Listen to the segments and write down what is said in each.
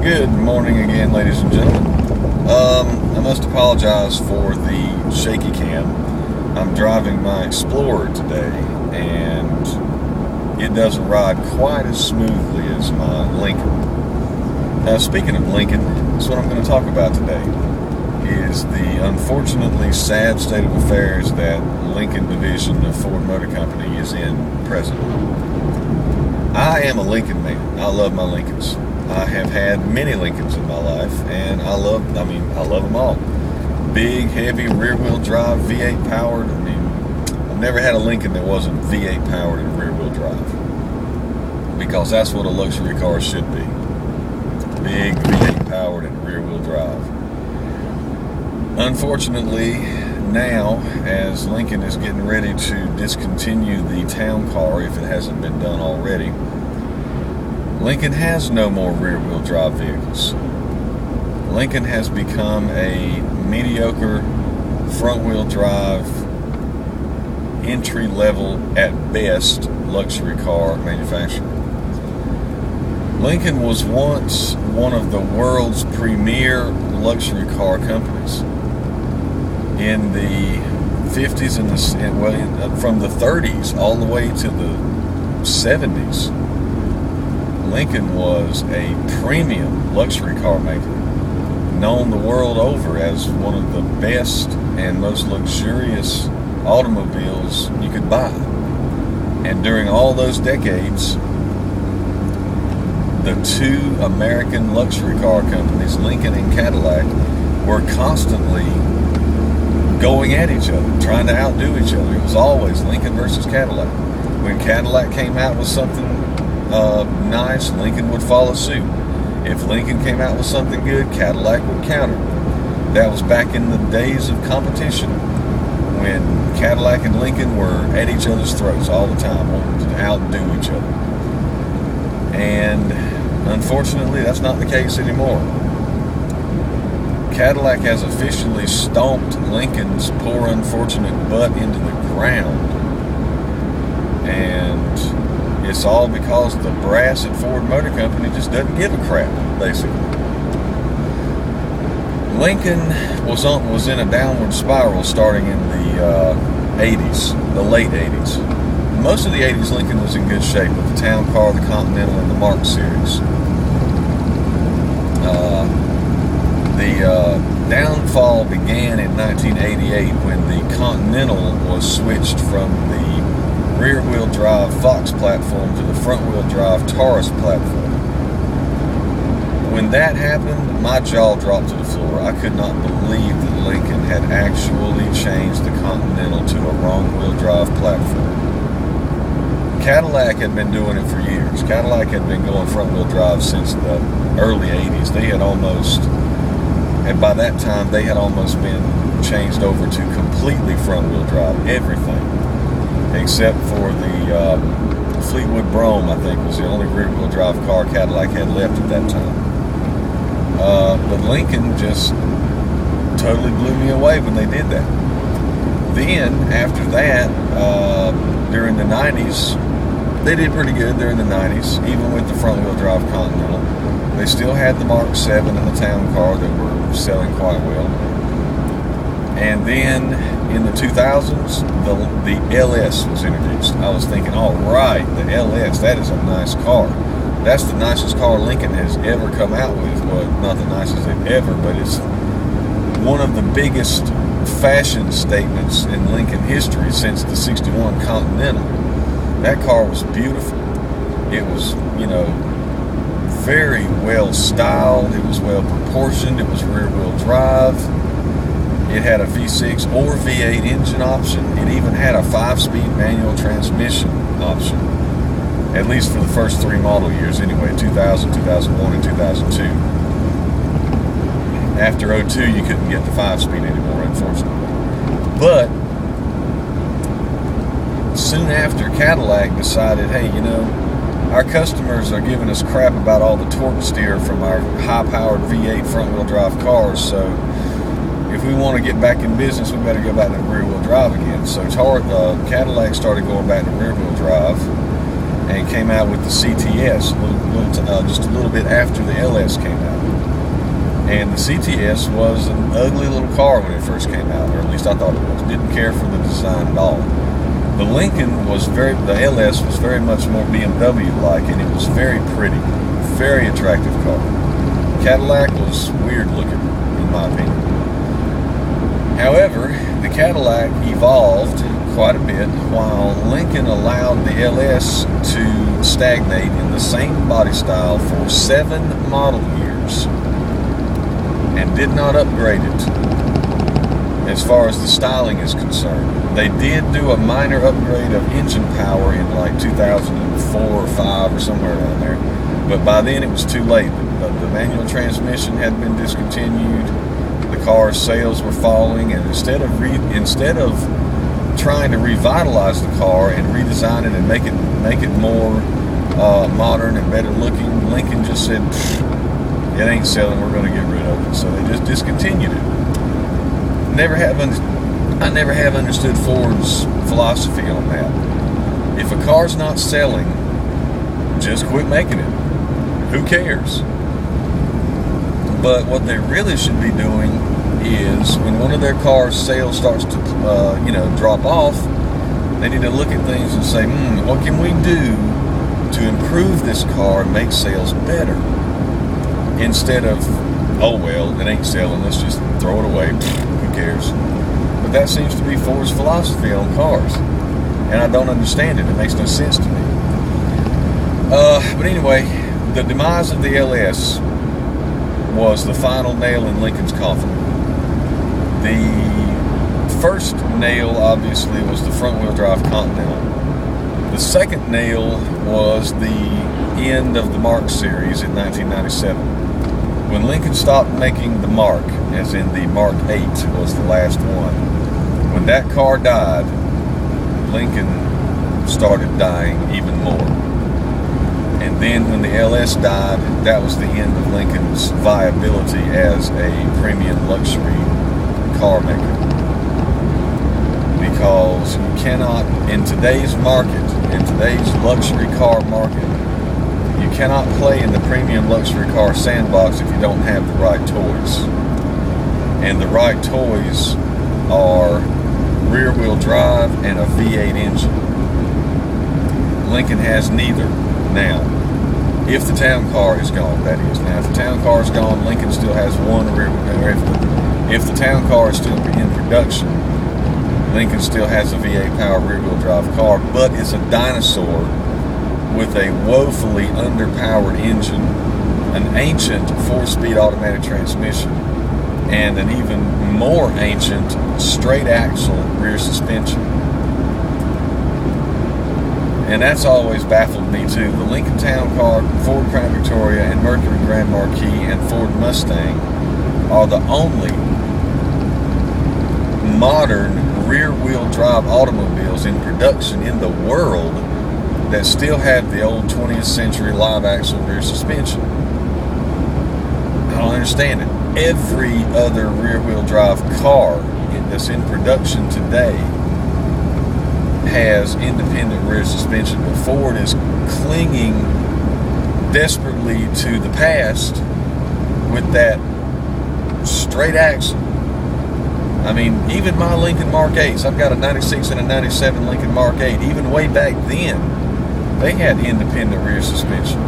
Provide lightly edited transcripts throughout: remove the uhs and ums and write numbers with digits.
Good morning again, ladies and gentlemen. I must apologize for the shaky cam. I'm driving my Explorer today, and it doesn't ride quite as smoothly as my Lincoln. Now, speaking of Lincoln, that's what I'm going to talk about today, is the unfortunately sad state of affairs that Lincoln division of Ford Motor Company is in presently. I am a Lincoln man. I love my Lincolns. I have had many Lincolns in my life, and I love them all. Big, heavy, rear-wheel drive, V8 powered. I've never had a Lincoln that wasn't V8 powered and rear-wheel drive, because that's what a luxury car should be. Big, V8 powered and rear-wheel drive. Unfortunately, now, as Lincoln is getting ready to discontinue the town car, if it hasn't been done already, Lincoln has no more rear-wheel drive vehicles. Lincoln has become a mediocre front-wheel drive, entry-level at best luxury car manufacturer. Lincoln was once one of the world's premier luxury car companies. In the 50s and from the 30s all the way to the 70s, Lincoln was a premium luxury car maker, known the world over as one of the best and most luxurious automobiles you could buy. And during all those decades, the two American luxury car companies, Lincoln and Cadillac, were constantly going at each other, trying to outdo each other. It was always Lincoln versus Cadillac. When Cadillac came out with something nice, Lincoln would follow suit. If Lincoln came out with something good, Cadillac would counter. That was back in the days of competition, when Cadillac and Lincoln were at each other's throats all the time, wanting to outdo each other. And unfortunately, that's not the case anymore. Cadillac has officially stomped Lincoln's poor unfortunate butt into the ground. And it's all because the brass at Ford Motor Company just doesn't give a crap, basically. Lincoln was in a downward spiral starting in the 80s, the late 80s. Most of the 80s, Lincoln was in good shape with the town car, the Continental, and the Mark series. The downfall began in 1988 when the Continental was switched from the rear-wheel drive Fox platform to the front-wheel drive Taurus platform. When that happened, my jaw dropped to the floor. I could not believe that Lincoln had actually changed the Continental to a wrong-wheel drive platform. Cadillac had been doing it for years. Cadillac had been going front-wheel drive since the early 80s. And by that time, they had almost been changed over to completely front-wheel drive, everything, except for the Fleetwood Brougham, I think, was the only rear-wheel drive car Cadillac had left at that time. But Lincoln just totally blew me away when they did that. Then, after that, during the 90s, they did pretty good during the 90s, even with the front-wheel drive Continental. They still had the Mark VII and the town car that were selling quite well. And then in the 2000s, the LS was introduced. I was thinking, all right, the LS, that is a nice car. That's the nicest car Lincoln has ever come out with. Well, not the nicest they've ever, but it's one of the biggest fashion statements in Lincoln history since the 61 Continental. That car was beautiful. It was, very well styled. It was well proportioned. It was rear-wheel drive. It had a V6 or V8 engine option. It even had a 5-speed manual transmission option, at least for the first 3 model years anyway, 2000, 2001, and 2002. After 02, you couldn't get the 5-speed anymore, unfortunately. But soon after, Cadillac decided, hey, our customers are giving us crap about all the torque steer from our high-powered V8 front-wheel drive cars, so if we want to get back in business, we better go back to rear-wheel drive again. So Cadillac started going back to rear-wheel drive and came out with the CTS just a little bit after the LS came out. And the CTS was an ugly little car when it first came out, or at least I thought it was. Didn't care for the design at all. The Lincoln the LS was very much more BMW-like, and it was very pretty, very attractive car. Cadillac was weird looking, in my opinion. However, the Cadillac evolved quite a bit, while Lincoln allowed the LS to stagnate in the same body style for 7 model years and did not upgrade it as far as the styling is concerned. They did do a minor upgrade of engine power in like 2004 or 5 or somewhere around there, but by then it was too late. The manual transmission had been discontinued, the car's sales were falling, and instead of trying to revitalize the car and redesign it and make it more modern and better looking, Lincoln just said, it ain't selling, we're going to get rid of it. So they just discontinued it. I never have understood Ford's philosophy on that. If a car's not selling, just quit making it. Who cares? But what they really should be doing is, when one of their cars' sales starts to drop off, they need to look at things and say, what can we do to improve this car and make sales better? Instead of, oh well, it ain't selling, let's just throw it away, who cares? But that seems to be Ford's philosophy on cars, and I don't understand it. It makes no sense to me. But anyway, the demise of the LS was the final nail in Lincoln's coffin. The first nail, obviously, was the front-wheel drive Continental. The second nail was the end of the Mark series in 1997. When Lincoln stopped making the Mark, as in the Mark VIII was the last one, when that car died, Lincoln started dying even more. And then when the LS died, that was the end of Lincoln's viability as a premium luxury car maker. Because you cannot, in today's market, in today's luxury car market, you cannot play in the premium luxury car sandbox if you don't have the right toys. And the right toys are rear-wheel drive and a V8 engine. Lincoln has neither now. If the town car is gone, that is. Now, if the town car is gone, Lincoln still has one rear-wheel. If the town car is still in production, Lincoln still has a V8 power rear-wheel drive car, but it's a dinosaur with a woefully underpowered engine, an ancient 4-speed automatic transmission, and an even more ancient straight axle rear suspension. And that's always baffled me too. The Lincoln Town Car, Ford Crown Victoria, and Mercury Grand Marquis, and Ford Mustang are the only modern rear-wheel drive automobiles in production in the world that still have the old 20th century live axle rear suspension. I don't understand it. Every other rear-wheel drive car that's in production today has independent rear suspension, but Ford is clinging desperately to the past with that straight axle. I mean, even my Lincoln Mark VIIIs, I've got a 96 and a 97 Lincoln Mark VIII, even way back then, they had independent rear suspension.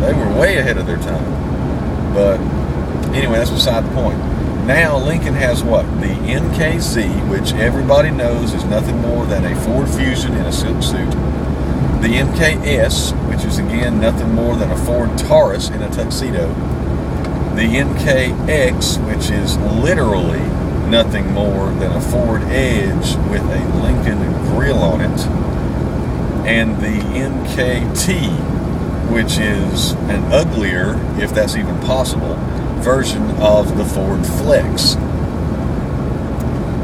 They were way ahead of their time. But anyway, that's beside the point. Now Lincoln has what? The MKZ, which everybody knows is nothing more than a Ford Fusion in a silk suit. The MKS, which is again nothing more than a Ford Taurus in a tuxedo. The MKX, which is literally nothing more than a Ford Edge with a Lincoln grill on it. And the MKT, which is an uglier, if that's even possible, version of the Ford Flex.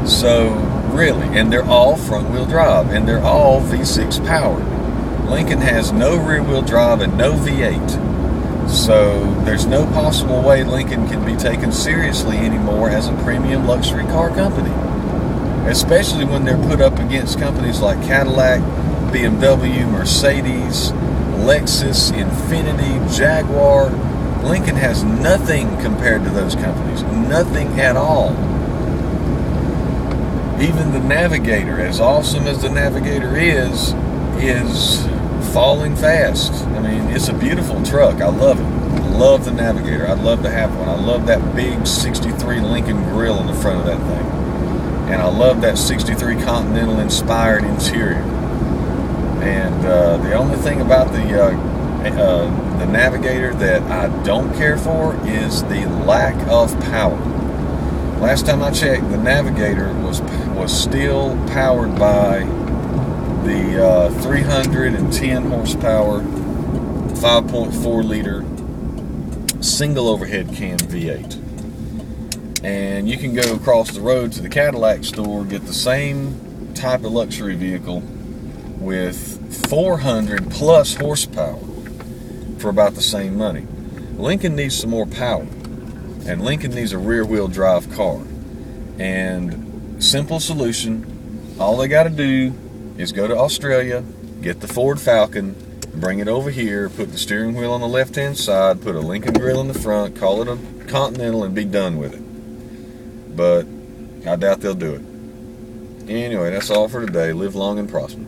So really, and they're all front-wheel drive, and they're all V6 powered. Lincoln has no rear-wheel drive and no V8. So there's no possible way Lincoln can be taken seriously anymore as a premium luxury car company. Especially when they're put up against companies like Cadillac, BMW, Mercedes, Lexus, Infiniti, Jaguar, Lincoln has nothing compared to those companies. Nothing at all. Even the Navigator, as awesome as the Navigator is falling fast. I mean, it's a beautiful truck. I love it. I love the Navigator. I'd love to have one. I love that big 63 Lincoln grill in the front of that thing. And I love that 63 Continental inspired interior. And the only thing about the Navigator that I don't care for is the lack of power. Last time I checked, the Navigator was still powered by the 310 horsepower, 5.4 liter single overhead cam V8. And you can go across the road to the Cadillac store, get the same type of luxury vehicle with 400 plus horsepower for about the same money. Lincoln needs some more power, and Lincoln needs a rear-wheel drive car. And simple solution, all they got to do is go to Australia, get the Ford Falcon, bring it over here, put the steering wheel on the left-hand side, put a Lincoln grill in the front, call it a Continental, and be done with it. But I doubt they'll do it. Anyway, that's all for today. Live long and prosper.